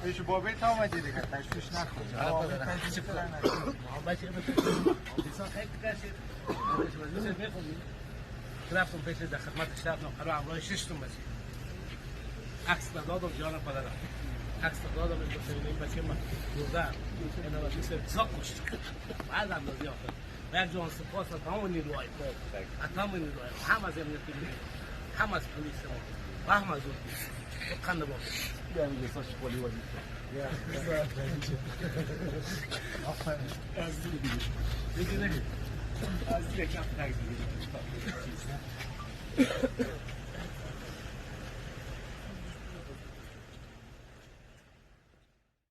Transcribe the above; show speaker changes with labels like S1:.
S1: ایش بابی تا آمدی دیگه تشویش نکن.
S2: رفتم پیش در خدمت شرف نوکر همراه ششتم بچه عکس دادم جانم پدرم عکس دادم این بچه من بردم این وقتی سر بسیار کشت بعد اندازی آخر و یک جان سپاس از تمام نیروهای از تمام نیروهای هم از امنیتی هم از پلیس ما و هم از اردو و قند بابی
S3: یعنی یه ساش پولی ولی
S2: از دیگه از دیگه کم تگزیگه